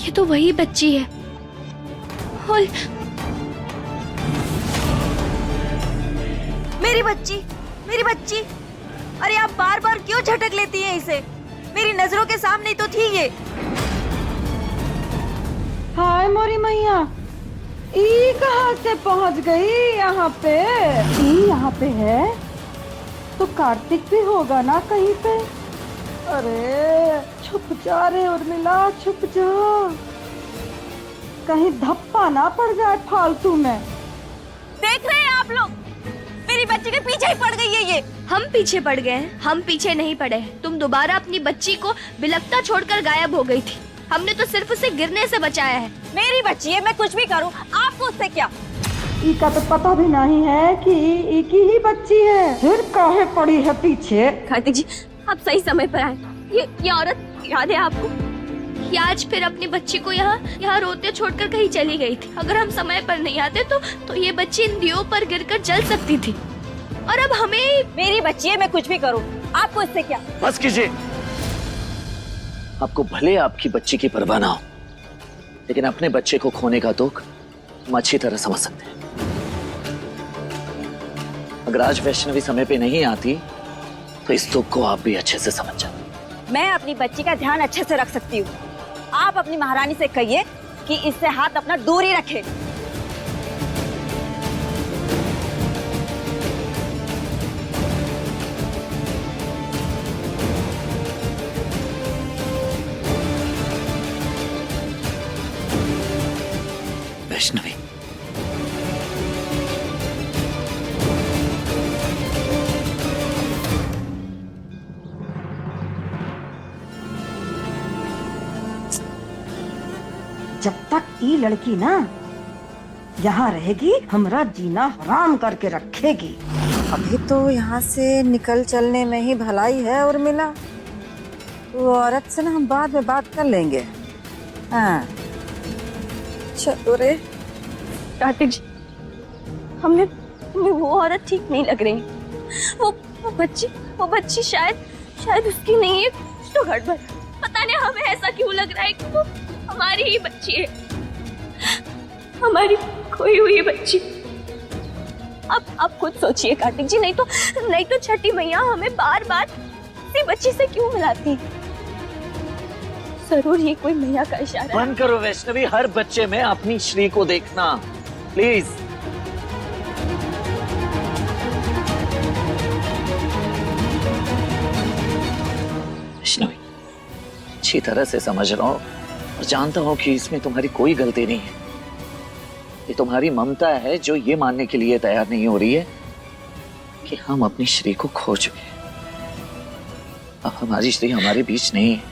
ये तो वही बच्ची है। और मेरी बच्ची, मेरी बच्ची। अरे आप बार बार क्यों झटक लेती हैं इसे? मेरी नजरों के सामने तो थी ये। हाय मोरी मैया, ई कहाँ से पहुँच गई यहाँ पे? ई यहाँ पे है तो कार्तिक भी होगा ना कहीं पे। अरे छुप जा रे उर्मिला, छुप जा, कहीं धप्पा ना पड़ जाए फालतू में। देख रहे हैं आप लोग, मेरी बच्ची के पीछे ही पड़ गई है ये। हम पीछे पड़ गए हैं? हम पीछे नहीं पड़े हैं। तुम दोबारा अपनी बच्ची को बिलखता छोड़कर गायब हो गई थी। हमने तो सिर्फ उसे गिरने से बचाया है। मेरी बच्ची है, मैं कुछ भी करूं, आपको उससे क्या? ई का तो पता भी नहीं है कि ई की ही बच्ची है, फिर काहे पड़ी है पीछे। कार्तिक जी, आप सही समय पर आए। ये औरत याद है आपको? ये आज फिर अपनी बच्ची को यहाँ रोते छोड़कर कहीं चली गई थी। अगर हम समय पर नहीं आते तो ये बच्ची इन दियों पर गिरकर जल सकती थी। और अब हमें। मेरी बच्ची है, मैं कुछ भी करूं, आपको इससे क्या? बस कीजिए। आपको भले आपकी बच्ची की परवाह ना हो, लेकिन अपने बच्चे को खोने का दुख हम अच्छी तरह समझ सकते हैं। अगर आज वैष्णवी समय पे नहीं आती तो इस दुख को आप भी अच्छे से समझ जाते। मैं अपनी बच्ची का ध्यान अच्छे से रख सकती हूँ। आप अपनी महारानी से कहिए कि इससे हाथ अपना दूर ही रखे। वैष्णवी, जब तक ये लड़की ना यहाँ रहेगी, हमरा जीना हराम करके रखेगी। अभी तो यहाँ से निकल चलने में ही भलाई है उर्मिला। वो औरत से ना हम बाद में बात कर लेंगे। हाँ चलो रे। कार्तिक जी, हमें वो औरत ठीक नहीं लग रही। वो बच्ची शायद उसकी नहीं है। कुछ तो गड़बड़। पता नहीं हमें ऐसा क्यों लग रहा है कि वो हमारी ही बच्ची है, हमारी खोई हुई बच्ची। अब आप खुद सोचिए कार्तिक जी, नहीं तो छठी मैया हमें बार बार इसी बच्ची से क्यों मिलाती? जरूर ये कोई मैया का इशारा है। बंद करो वैष्णवी, हर बच्चे में अपनी श्री को देखना, प्लीज। वैष्णवी, अच्छी तरह से समझ रहा हूं और जानता हूं कि इसमें तुम्हारी कोई गलती नहीं है। ये तुम्हारी ममता है जो ये मानने के लिए तैयार नहीं हो रही है कि हम अपनी श्री को खो चुके हैं। अब हमारी श्री हमारे बीच नहीं है,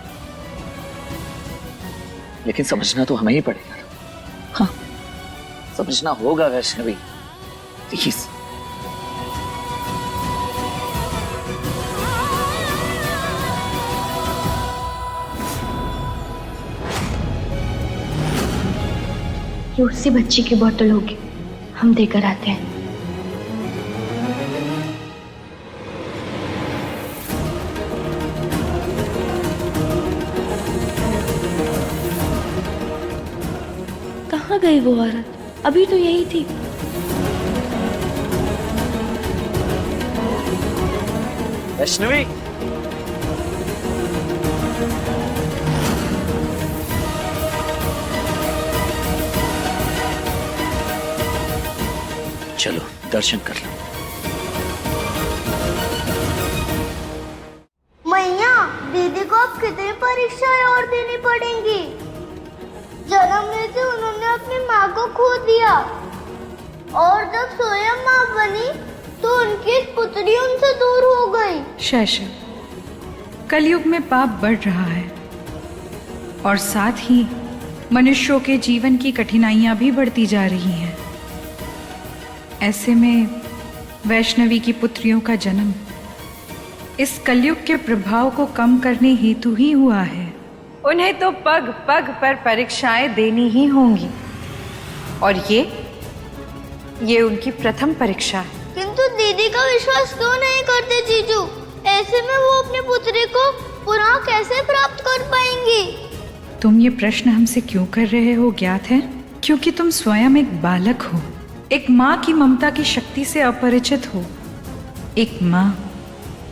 लेकिन समझना तो हमें ही पड़ेगा। हाँ, समझना होगा वैष्णवी, प्लीज। ये उसी बच्ची की बोतल होगी, हम देकर आते हैं। कहाँ गई वो औरत? अभी तो यही थी। वैष्णवी, चलो दर्शन कर लो। मैया, दीदी को अब कितनी परीक्षाएं और देनी पड़ेंगी? जन्म लेते उन्होंने अपनी माँ को खो दिया और जब स्वयं माँ बनी तो उनकी एक पुत्री उनसे दूर हो गई। शैशव, कलयुग में पाप बढ़ रहा है और साथ ही मनुष्यों के जीवन की कठिनाइयां भी बढ़ती जा रही हैं। ऐसे में वैष्णवी की पुत्रियों का जन्म इस कलयुग के प्रभाव को कम करने हेतु ही हुआ है। उन्हें तो पग पग पर परीक्षाएं देनी ही होंगी और ये उनकी प्रथम परीक्षा है। किंतु दीदी का विश्वास क्यों नहीं करते जीजू? ऐसे में वो अपनी पुत्री को पुनः कैसे प्राप्त कर पाएंगी? तुम ये प्रश्न हमसे क्यों कर रहे हो ज्ञात है? क्योंकि तुम स्वयं एक बालक हो, एक माँ की ममता की शक्ति से अपरिचित हो। एक माँ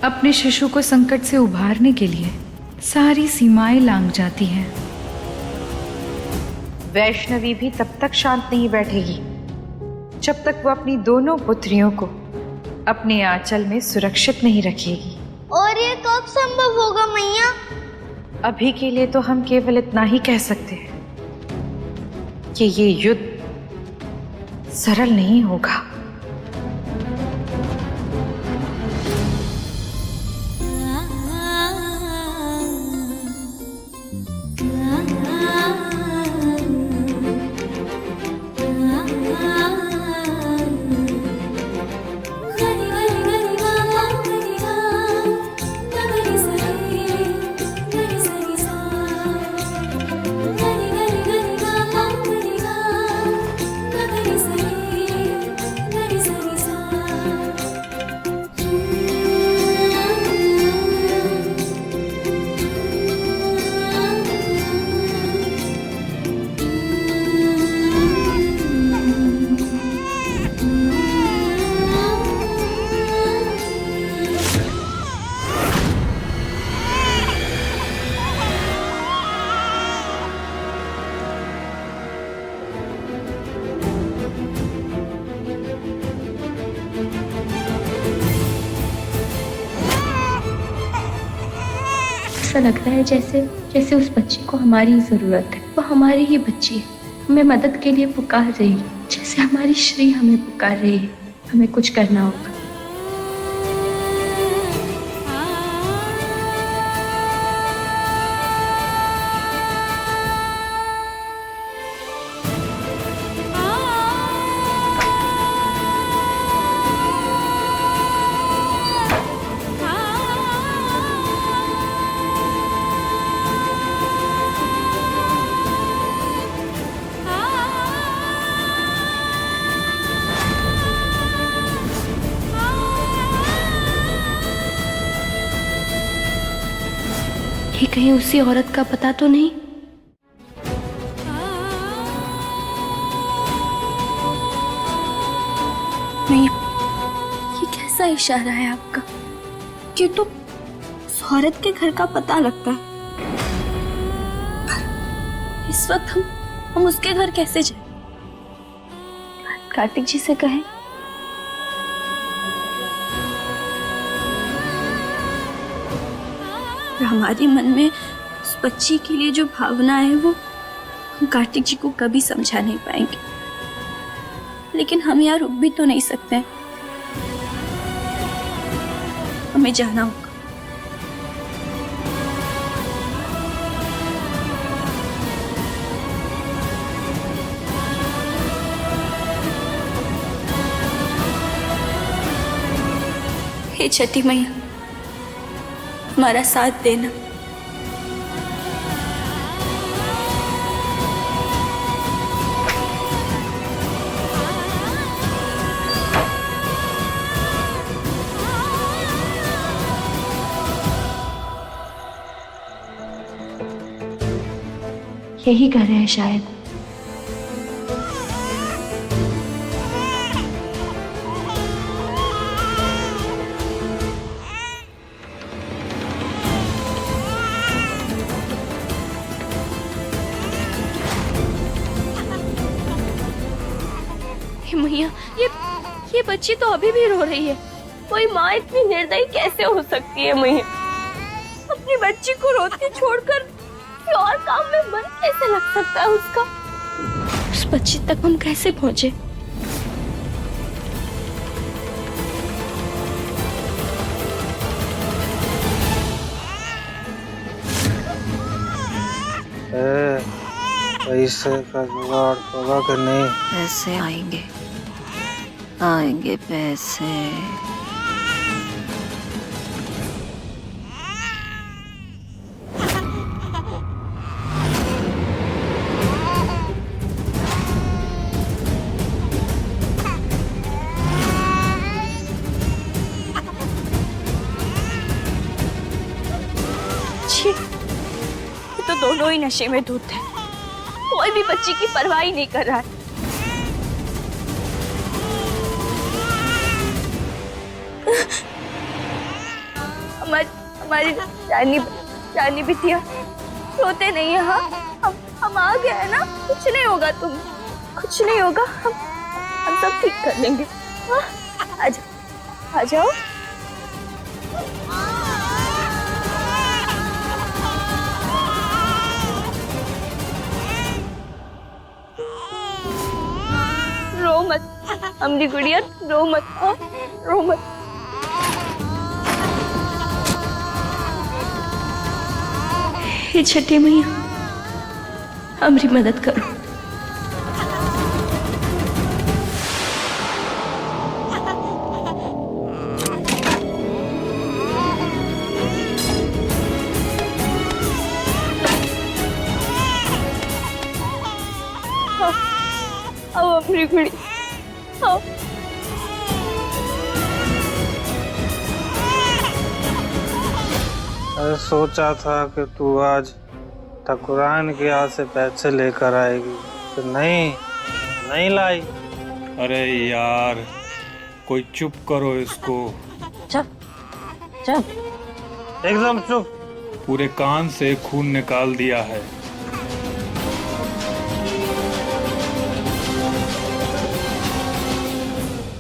अपने शिशु को संकट से उभारने के लिए सारी सीमाएं लांघ जाती है। वैष्णवी भी तब तक शांत नहीं बैठेगी जब तक वो अपनी दोनों पुत्रियों को अपने आंचल में सुरक्षित नहीं रखेगी। और ये कब संभव होगा मैया? अभी के लिए तो हम केवल इतना ही कह सकते हैं कि ये युद्ध सरल नहीं होगा। ऐसा लग रहा है जैसे जैसे उस बच्ची को हमारी जरूरत है। वो हमारी ही बच्ची है, हमें मदद के लिए पुकार रही है, जैसे हमारी श्री हमें पुकार रही है। हमें कुछ करना होगा। ये कहीं उसी औरत का पता तो नहीं? नहीं, ये कैसा इशारा है आपका? क्यों तो उस औरत के घर का पता लगता है। इस वक्त हम उसके घर कैसे जाएं? कार्तिक जी से कहें। हमारे मन में उस बच्ची के लिए जो भावना है वो हम कार्तिक जी को कभी समझा नहीं पाएंगे। लेकिन हम यहाँ रुक भी तो नहीं सकते, हमें जाना होगा। हे छठी मैया, हमारा साथ देना। यही घर है शायद। मैया, ये बच्ची तो अभी भी रो रही है। कोई माँ इतनी निर्दयी कैसे हो सकती है मैया? अपनी बच्ची को रोते छोड़कर और काम में मन कैसे लग सकता है उसका? उस बच्ची तक हम कैसे पहुंचे? पैसे का जुगाड़ होगा कि नहीं? पैसे आएंगे, आएंगे पैसे। तो दोनों दोनों ही नशे में धुत है। कोई भी बच्ची की परवाह ही नहीं कर रहा है। हमारी रानी बिटिया रोते नहीं है। हाँ, हम आ गए हैं ना, कुछ नहीं होगा, तुम कुछ नहीं होगा, हम सब ठीक कर लेंगे। हाँ, आ जाओ। रो मत हमारी गुड़िया, रो मत। हाँ, रो मत। हे छठी मैया, हमारी मदद करो। आओ हमारी गुड़ी, आओ। अरे सोचा था कि तू आज ठकुरान के यहाँ से पैसे लेकर आएगी, तो नहीं लाई। अरे यार, कोई चुप करो इसको। चुप एकदम चुप। पूरे कान से खून निकाल दिया है।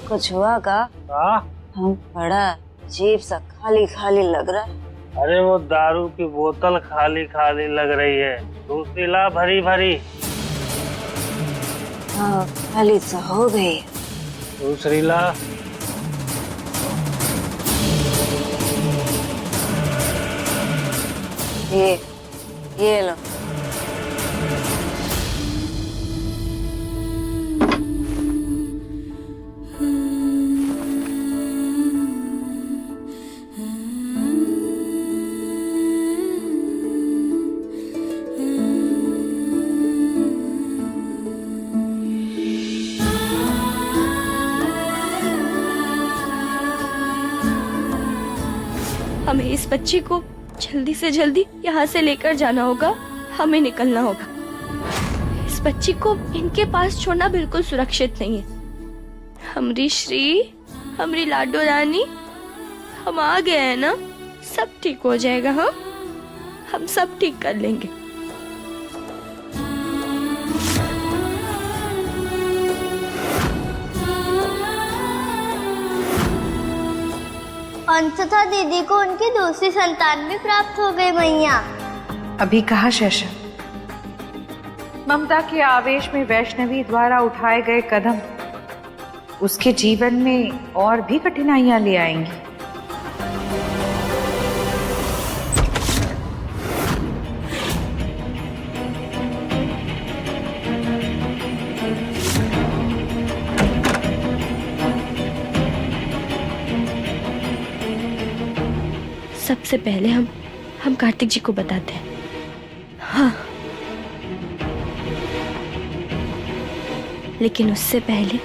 कुछ हुआ का? हम बड़ा अजीब सा खाली खाली लग रहा है। अरे वो दारू की बोतल खाली खाली लग रही है, दूसरी ला भरी भरी। हाँ, खाली सा हो गई। दूसरी ला। ये लो। हमें इस बच्ची को जल्दी से जल्दी यहाँ से लेकर जाना होगा। हमें निकलना होगा। इस बच्ची को इनके पास छोड़ना बिल्कुल सुरक्षित नहीं है। हमारी श्री, हमारी लाडो रानी, हम आ गए हैं ना, सब ठीक हो जाएगा। हाँ, हम सब ठीक कर लेंगे। अंततः दीदी को उनकी दूसरी संतान भी प्राप्त हो गई मैया। अभी कहा शैशव, ममता के आवेश में वैष्णवी द्वारा उठाए गए कदम उसके जीवन में और भी कठिनाइयां ले आएंगी। सबसे पहले हम कार्तिक जी को बताते हैं। हाँ, लेकिन उससे पहले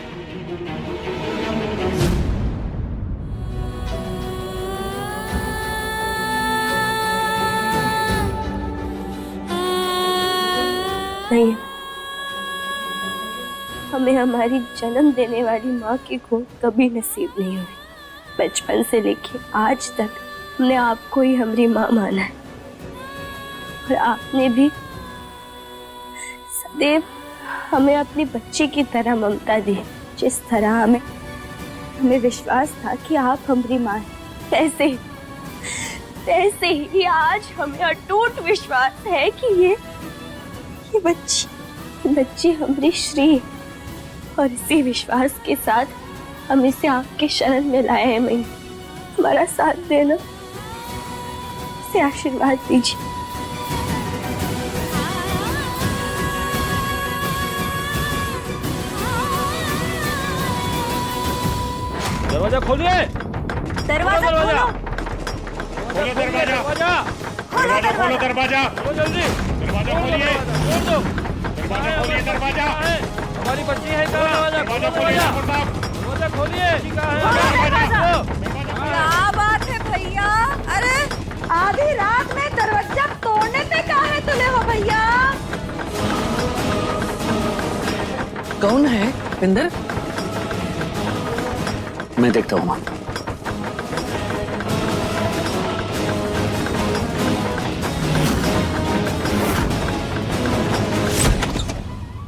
नहीं, हमें हमारी जन्म देने वाली माँ की गोद कभी नसीब नहीं हुई। बचपन से लेके आज तक हमने आपको ही हमारी माँ माना है, और आपने भी सदैव हमें अपनी बच्ची की तरह ममता दी। जिस तरह हमें विश्वास था कि आप हमारी माँ हैं, तैसे ही आज हमें अटूट विश्वास है कि ये बच्ची हमारी श्री है। और इसी विश्वास के साथ हम इसे आपके शरण में लाए हैं। मैं हमारा साथ देना, इसे आशीर्वाद दीजिए। दरवाजा खोलिए। दरवाजा खोलो। खोलो दरवाजा। खोलो दरवाजा। खोलो जल्दी। दरवाजा खोलिए। दरवाजा खोलिए। दरवाजा। हमारी बच्ची है। दरवाजा खोलिए। दरवाजा खोलिए। क्या बात है भैया? अरे आधी रात में दरवाजा तोड़ने पे कहा है तुले हो भैया? कौन है इंदर? मैं देखता हूँ माँ।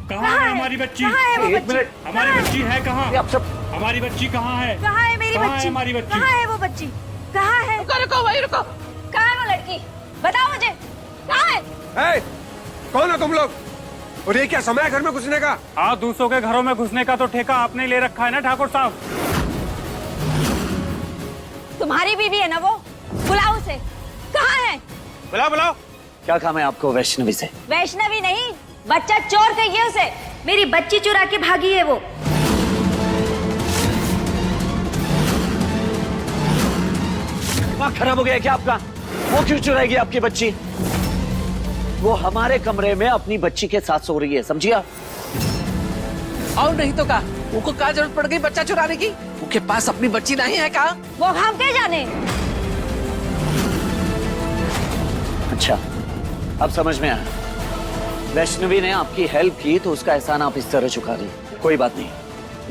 कहाँ है हमारी बच्ची? एक मिनट, हमारी बच्ची है कहाँ? आप सब हमारी बच्ची कहाँ है? कहाँ है मेरी कहाँ है बच्ची? हमारी बच्ची? कहाँ है वो बच्ची? कहाँ है? रुको वही रुको। कहाँ है वो लड़की? बताओ मुझे, कहाँ है? कौन हो तुम लोग? और ये क्या समय है घर में घुसने का? हाँ, दूसरों के घरों में घुसने का तो ठेका आपने ले रखा है ना ठाकुर साहब। तुम्हारी बीवी है ना वो? बुलाओ उसे। कहाँ है? बुलाओ बुलाओ। क्या काम है आपको वैष्णवी से? वैष्णवी नहीं, बच्चा चोर कहिए उसे। मेरी बच्ची चुरा के भागी है वो। दिमाग खराब हो गया क्या आपका? वो क्यों चुराएगी आपकी बच्ची? वो हमारे कमरे में अपनी बच्ची के साथ सो रही है, समझिया? और नहीं तो का उनको क्या जरूरत पड़ गई बच्चा चुराने की? उनके पास अपनी बच्ची नहीं है का? वो हम क्या जाने। अच्छा, अब समझ में आया। वैष्णवी ने आपकी हेल्प की तो उसका एहसान आप इस तरह चुका दी। कोई बात नहीं,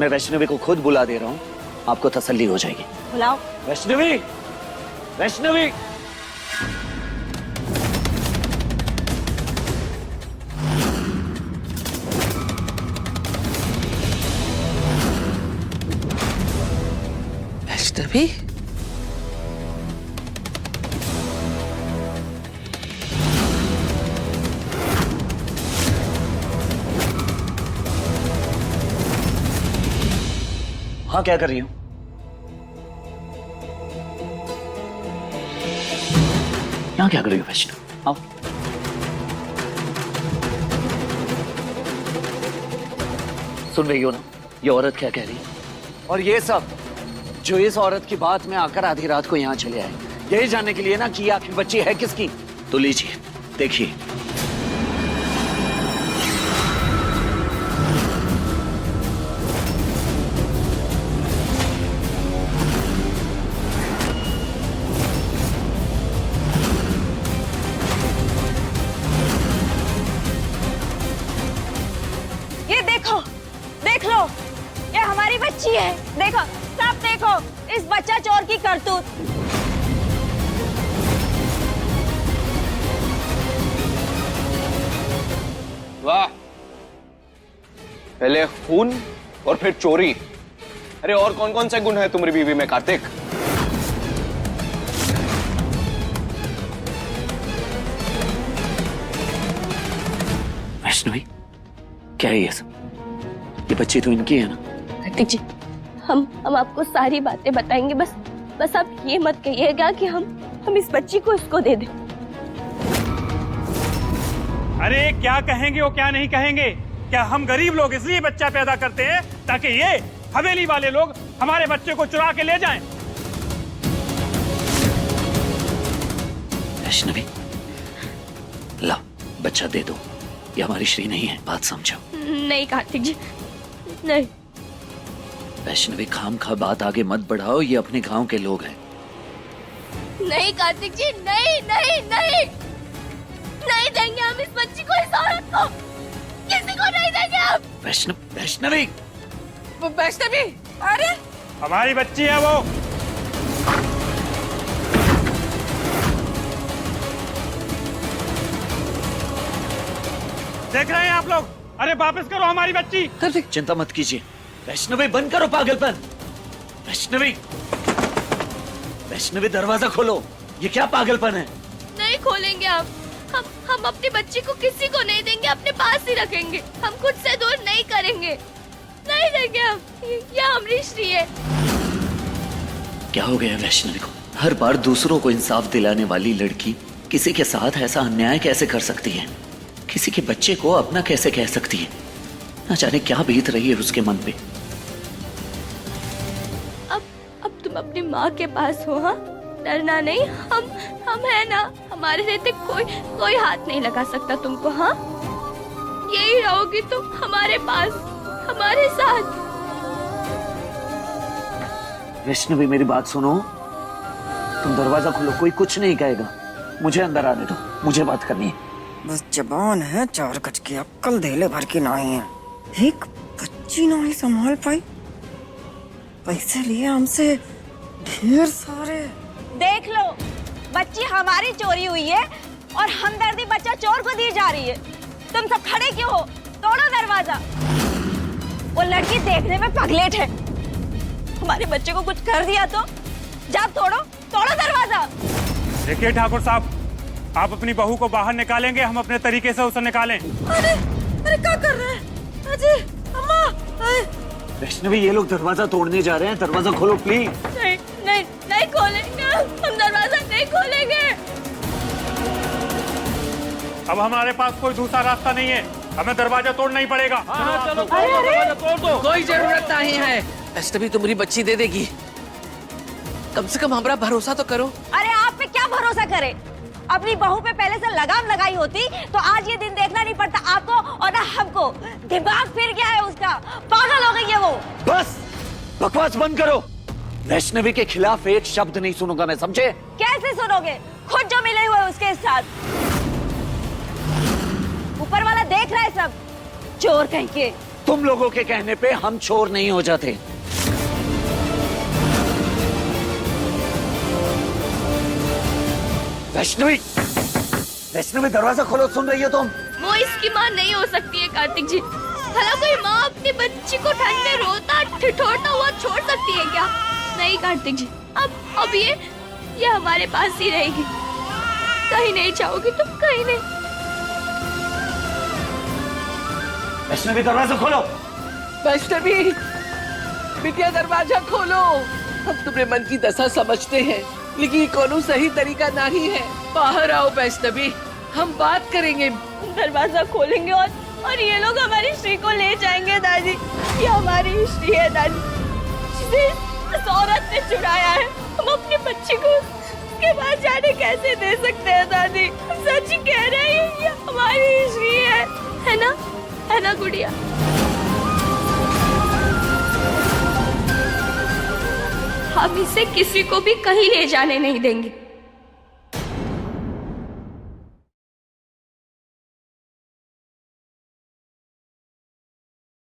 मैं वैष्णवी को खुद बुला दे रहा हूँ, आपको तसल्ली हो जाएगी। बुलाओ। वैष्णवी, वैष्णवी। वैष्णवी? हाँ, क्या कर रही हूँ? यहाँ क्या कर रही हो वैष्णव? आओ। सुन रही हो ना ये औरत क्या कह रही है? और ये सब जो इस औरत की बात में आकर आधी रात को यहाँ चले आए, यही जानने के लिए ना कि आखिर बच्ची है किसकी। तो लीजिए, देखिए। ये देखो, देख लो, ये हमारी बच्ची है। देखो, सब देखो, इस बच्चा चोर की करतूत। वाह, पहले खून और फिर चोरी। अरे और कौन कौन से गुण है तुम्हारी बीवी में कार्तिक? वैष्णवी, क्या है ये सब? ये बच्ची तो इनकी है ना? कार्तिक जी, हम आपको सारी बातें बताएंगे। बस आप ये मत कहिएगा कि हम इस बच्ची को इसको दे दें। अरे क्या कहेंगे और क्या नहीं कहेंगे? क्या हम गरीब लोग इसलिए बच्चा पैदा करते हैं ताकि ये हवेली वाले लोग हमारे बच्चे को चुरा के ले जाएं? वैष्णवी, ला बच्चा दे दो। ये हमारी श्री नहीं है, बात समझो। नहीं कार्तिक जी, नहीं। वैष्णवी, खाम खा बात आगे मत बढ़ाओ, ये अपने गांव के लोग हैं। नहीं कार्तिक जी, नहीं नहीं नहीं, नहीं देंगे हम इस बच्ची को, इस औरत को, किसी को नहीं देंगे हम। वैष्णवी, वैष्णवी, अरे हमारी बच्ची है वो। देख रहे हैं आप लोग? अरे वापस करो हमारी बच्ची। चिंता मत कीजिए। वैष्णवी, बंद करो पागलपन। वैष्णवी, वैष्णवी, दरवाजा खोलो। ये क्या पागलपन है? नहीं खोलेंगे हम अपनी बच्ची को किसी को नहीं देंगे, अपने पास ही रखेंगे। हम खुद से दूर नहीं करेंगे, नहीं देंगे हम। ये हमारी श्री है। क्या हो गया वैष्णवी को? हर बार दूसरों को इंसाफ दिलाने वाली लड़की किसी के साथ ऐसा अन्याय कैसे कर सकती है? किसी के बच्चे को अपना कैसे कह सकती है? न जाने क्या बीत रही है उसके मन पे। अब तुम अपनी माँ के पास हो। हाँ, डरना नहीं। हम है ना, हमारे रहते कोई हाथ नहीं लगा सकता तुमको। हाँ, यही रहोगी तुम हमारे पास, हमारे साथ। वैष्णवी, मेरी बात सुनो। तुम दरवाजा खोलो, कोई कुछ नहीं कहेगा। मुझे अंदर आने दो, मुझे बात करनी है। बस जबान है 4 गज की, अक्कल धेले भर की नहीं है। एक बच्ची नहीं संभाल पाई, पैसे लिए हमसे ढेर सारे। देख लो, बच्ची हमारी चोरी हुई है और हमदर्दी बच्चा चोर को दी जा रही है। तुम सब खड़े क्यों हो? तोड़ो दरवाजा। वो लड़की देखने में पगलेट है, हमारे बच्चे को कुछ कर दिया तो जाओ तोड़ो दरवाजा। देखिए ठाकुर साहब, आप अपनी बहू को बाहर निकालेंगे, हम अपने तरीके से उसे निकालें। अरे क्या कर रहे हैं? अजी, अम्मा, वैष्णवी, ये लोग दरवाजा तोड़ने जा रहे हैं, दरवाजा खोलो प्लीज। नहीं खोलेंगे, हम दरवाजा नहीं खोलेंगे। अब हमारे पास कोई दूसरा रास्ता नहीं है, हमें दरवाजा तोड़ना ही पड़ेगा। चलो दरवाजा तोड़ दो। कोई जरूरत नहीं है, वैष्णवी तुम्हारी बच्ची दे देगी। कम से कम हमारा भरोसा तो करो। अरे आप पे क्या भरोसा करे? अपनी बहू पे पहले से लगाम लगाई होती तो आज ये दिन देखना नहीं पड़ता आपको और ना हमको। दिमाग फिर गया है उसका, पागल हो गई है वो। बस बकवास बंद करो। वैष्णवी के खिलाफ एक शब्द नहीं सुनूंगा मैं, समझे? कैसे सुनोगे? खुद जो मिले हुए उसके साथ। ऊपर वाला देख रहा है सब, चोर कहीं के। तुम लोगों के कहने पे हम चोर नहीं हो जाते। वैष्णवी, दरवाजा खोलो, सुन रही हो तुम? वो इसकी माँ नहीं हो सकती है कार्तिक जी। भला कोई माँ अपनी बच्ची को ठंड में रोता ठिठोरता हुआ छोड़ सकती है क्या? नहीं कार्तिक जी, अब ये हमारे पास ही रहेगी। कहीं नहीं जाओगी तुम, कहीं नहीं। वैष्णवी, दरवाजा खोलो। वैष्णवी, बिटिया दरवाजा खोलो। हम तुम्हारे मन की दशा समझते हैं, लेकिन ये कोनो सही तरीका नहीं है। बाहर आओ वैष्णवी, हम बात करेंगे। दरवाजा खोलेंगे और ये लोग हमारी श्री को ले जाएंगे दादी। ये हमारी श्री है दादी, जिसे इस औरत ने चुराया है। हम अपनी बच्ची को उसके पास जाने कैसे दे सकते हैं दादी? हम सच ही कह रहे हैं, ये हमारी श्री है ना गुड़िया? हम इसे किसी को भी कहीं ले जाने नहीं देंगे।